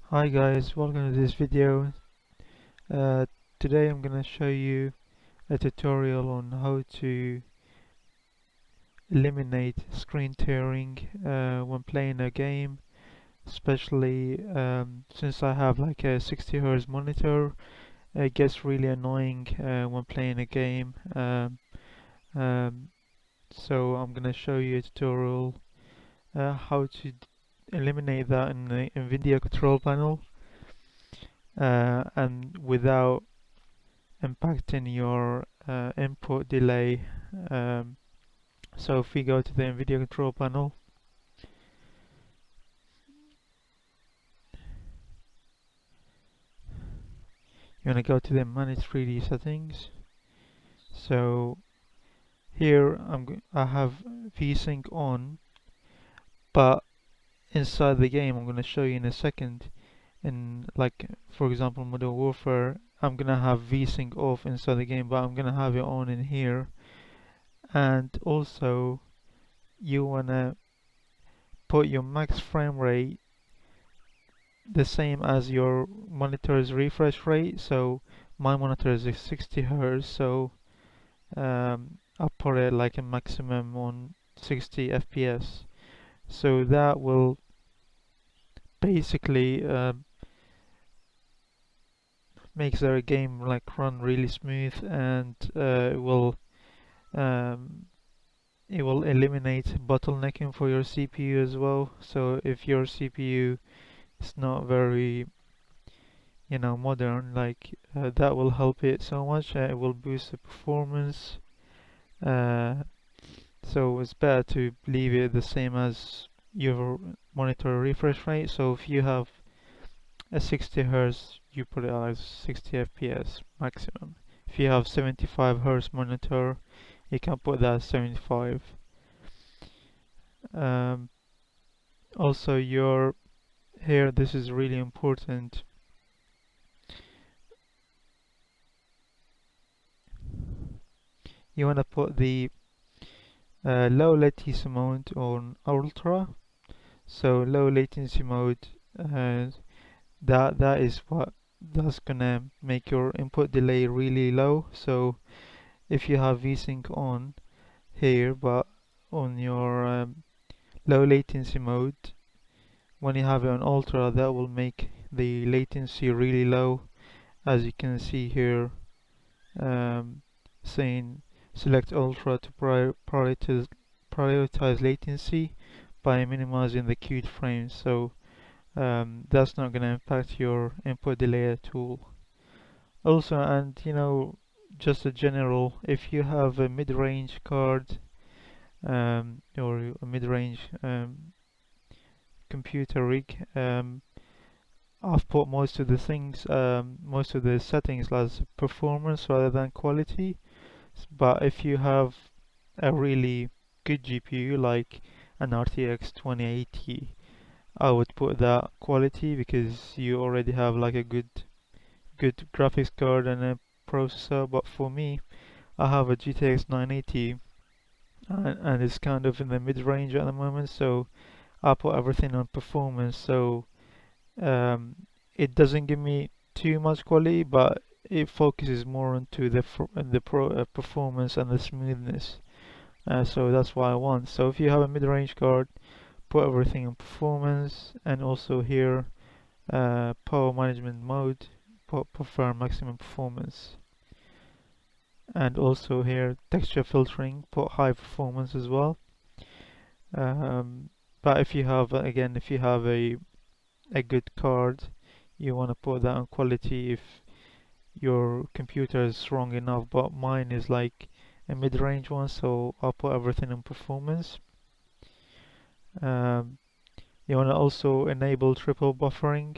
Hi guys, welcome to this video. Uh, Today I'm gonna show you a tutorial on how to eliminate screen tearing when playing a game, especially since I have like a 60 Hz monitor. It gets really annoying when playing a game. Um, so I'm gonna show you a tutorial how to eliminate that in the NVIDIA control panel and without impacting your input delay. Um, so if we go to the NVIDIA control panel, you want to go to the manage 3D settings. So here I have VSync on, but inside the game I'm going to show you in a second. In like for example Modern Warfare, I'm going to have VSync off inside the game, but I'm going to have it on in here. And also you want to put your max frame rate the same as your monitor's refresh rate. So my monitor is 60 Hz, so I'll put it like a maximum on 60 FPS. So that will basically makes the game like run really smooth, and um, it will eliminate bottlenecking for your CPU as well. So if your CPU is not very modern, like that will help it so much. It will boost the performance. uh, so it's better to leave it the same as your monitor refresh rate. So if you have a 60 Hz, you put it as 60 FPS maximum. If you have 75 Hz monitor, you can put that as 75. um, Also your here, this is really important. You want to put the low latency mode on ultra. So low latency mode, uh, that is what that's gonna make your input delay really low. So if you have VSync on here, but on your low latency mode, when you have it on ultra, that will make the latency really low, as you can see here, saying select ultra to prioritize latency by minimizing the queued frames. So that's not going to impact your input delay at all. Also, and just a general, if you have a mid-range card or a mid-range computer rig, I've put most of the things, most of the settings as performance rather than quality. But if you have a really good GPU like an RTX 2080, I would put that quality, because you already have like a good graphics card and a processor. But for me, I have a GTX 980, and it's kind of in the mid-range at the moment, so I put everything on performance. So um, it doesn't give me too much quality, but it focuses more onto the performance and the smoothness. So that's what I want. So if you have a mid-range card, put everything on performance, and also here power management mode, prefer maximum performance. And also here texture filtering, put high performance as well. But if you have, again, if you have a good card, you want to put that on quality if your computer is strong enough. But mine is like a mid-range one, so I'll put everything on performance. um, you want to also enable triple buffering.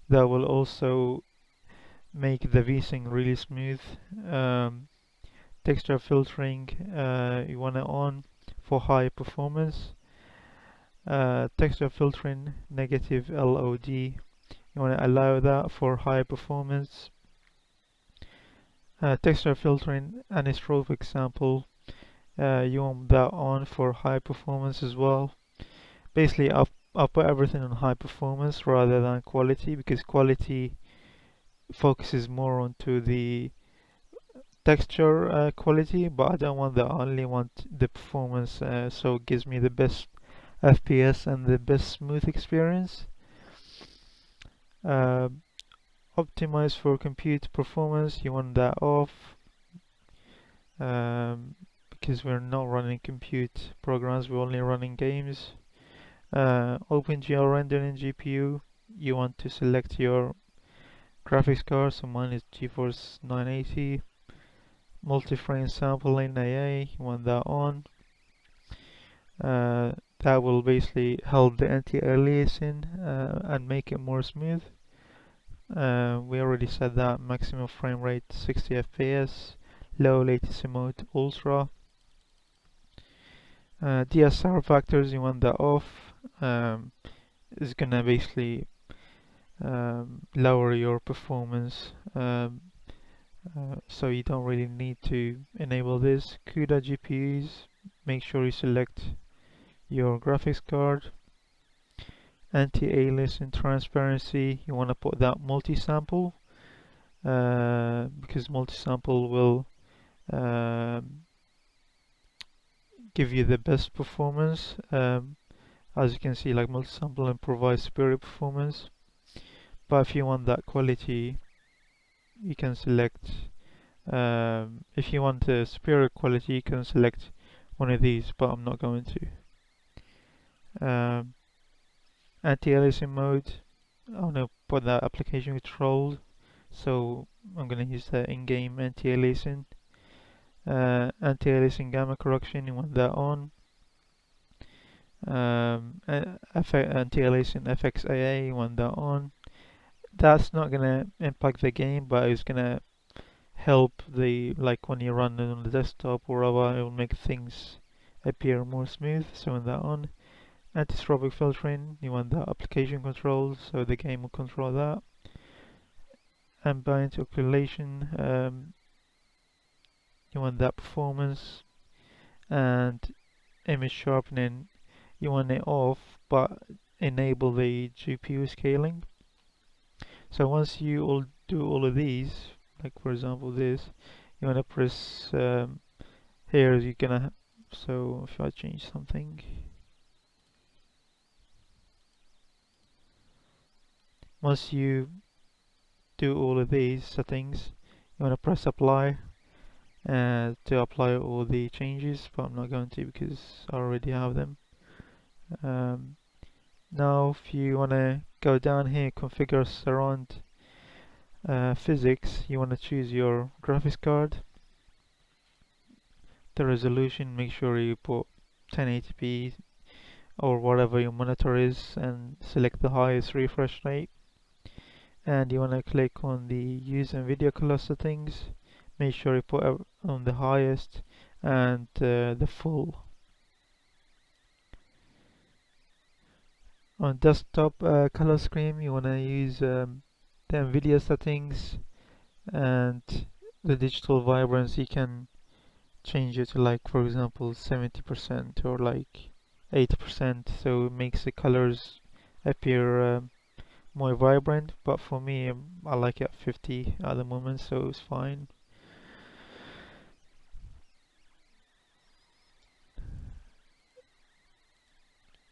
That will also make the VSync really smooth. Texture filtering, you want it on for high performance. Texture filtering negative LOD, you want to allow that for high performance. Texture filtering anisotropic sample, you want that on for high performance as well. Basically, I've I'll put everything on high performance rather than quality, because quality focuses more onto the texture quality, but I don't want that. I only want the performance, so it gives me the best FPS and the best smooth experience. Uh, Optimize for compute performance, you want that off, because we're not running compute programs, we're only running games. OpenGL rendering GPU, you want to select your graphics card, so mine is GeForce 980. Multi-frame sampling AA, you want that on. That will basically help the anti-aliasing and make it more smooth. We already said that maximum frame rate 60 FPS, low latency mode ultra. DSR factors, you want that off. It's gonna basically lower your performance, so you don't really need to enable this. CUDA GPUs, make sure you select your graphics card. Anti-aliasing transparency, you want to put that multi-sample, because multi-sample will give you the best performance. As you can see, like multi-sample and provides superior performance. But if you want that quality, you can select. If you want a superior quality, you can select one of these, but I'm not going to. Anti-aliasing mode, I want to put that application controlled, so I'm going to use the in-game anti-aliasing. Anti-aliasing gamma correction, you want that on. Anti-aliasing FXAA, you want that on. That's not going to impact the game, but it's going to help like when you run it on the desktop or whatever, it will make things appear more smooth, so want that on. Anti-strobic filtering, you want that application control, so the game will control that. Ambient occlusion, you want that performance. And image sharpening, you want it off, but enable the GPU scaling. So once you do all of these, like for example this, you want to press here, you're gonna, so if I change something, once you do all of these settings, you want to press apply to apply all the changes, but I'm not going to because I already have them. Now if you want to go down here, configure surround physics, you want to choose your graphics card. The resolution, make sure you put 1080p or whatever your monitor is, and select the highest refresh rate. And you want to click on the use NVIDIA color settings, make sure you put on the highest and the full. On desktop color scheme, you want to use the NVIDIA settings, and the digital vibrance you can change it to, like for example 70% or like 80%, so it makes the colors appear more vibrant. But for me, I like it at 50 at the moment, so it's fine.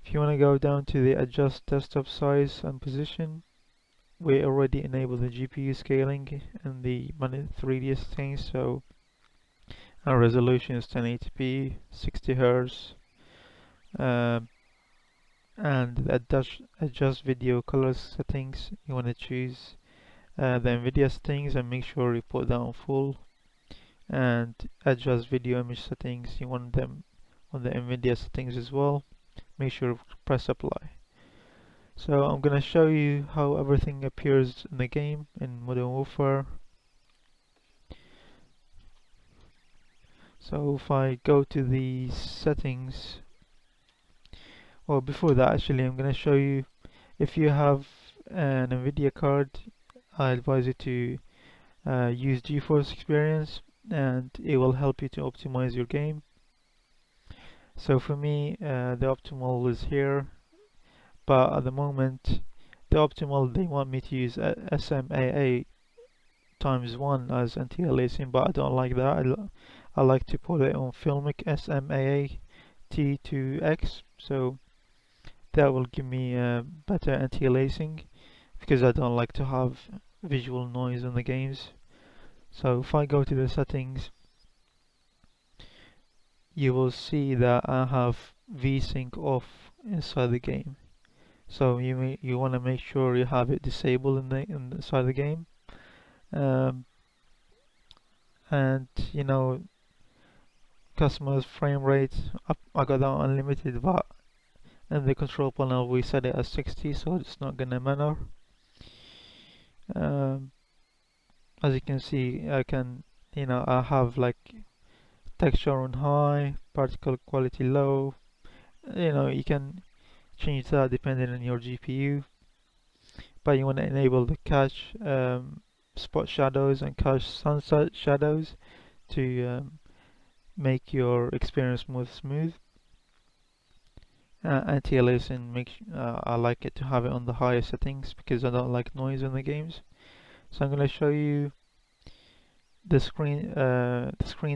If you want to go down to the adjust desktop size and position, we already enabled the GPU scaling and the 3D thing, so our resolution is 1080p, 60 Hz, and adjust video color settings, you want to choose the NVIDIA settings and make sure you put that on full. And adjust video image settings, you want them on the NVIDIA settings as well. Make sure to press apply. So I'm gonna show you how everything appears in the game in Modern Warfare. So if I go to the settings, well, before that actually I'm gonna show you, if you have an NVIDIA card, I advise you to use GeForce Experience, and it will help you to optimize your game. So for me, the optimal is here, but at the moment the optimal, they want me to use SMAA times 1 as anti-aliasing, but I don't like that. I like to put it on filmic SMAA T2X, so that will give me better anti-aliasing, because I don't like to have visual noise in the games. So if I go to the settings, you will see that I have VSync off inside the game. So you want to make sure you have it disabled inside the game. And customer's frame rate, I got that unlimited, but in the control panel we set it as 60, so it's not gonna matter. As you can see, I have like texture on high, particle quality low. You can change that depending on your GPU, but you want to enable the cache spot shadows and cache sunset shadows to make your experience more smooth. Anti-aliasing, I like it to have it on the higher settings because I don't like noise in the games. So I'm going to show you the screen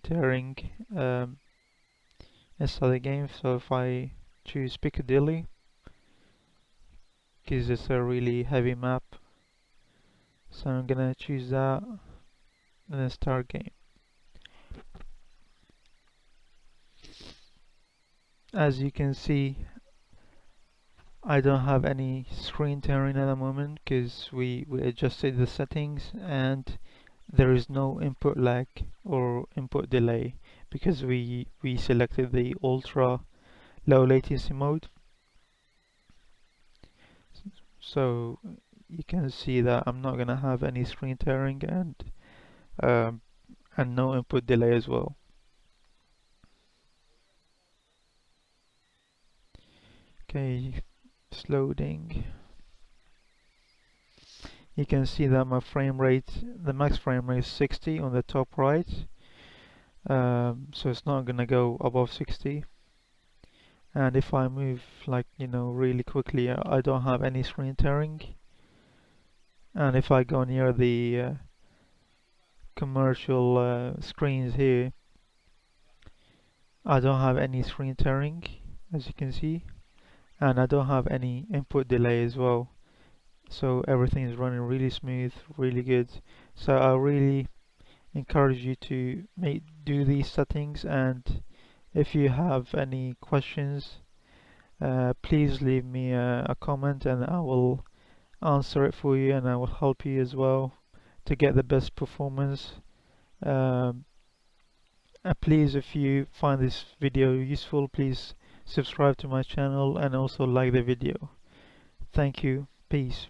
tearing inside the game. So if I choose Piccadilly, because it's a really heavy map, so I'm gonna choose that and then start game. As you can see, I don't have any screen tearing at the moment because we adjusted the settings, and there is no input lag or input delay because we selected the ultra low latency mode. So you can see that I'm not gonna have any screen tearing and no input delay as well. Okay, it's loading. You can see that my frame rate, the max frame rate is 60 on the top right, so it's not gonna go above 60. And if I move really quickly, I don't have any screen tearing. And if I go near the commercial screens here, I don't have any screen tearing, as you can see, and I don't have any input delay as well. So everything is running really smooth, really good. So I really encourage you to do these settings, and if you have any questions, please leave me a comment and I will answer it for you, and I will help you as well to get the best performance. And please, if you find this video useful, please subscribe to my channel and also like the video. Thank you. Peace.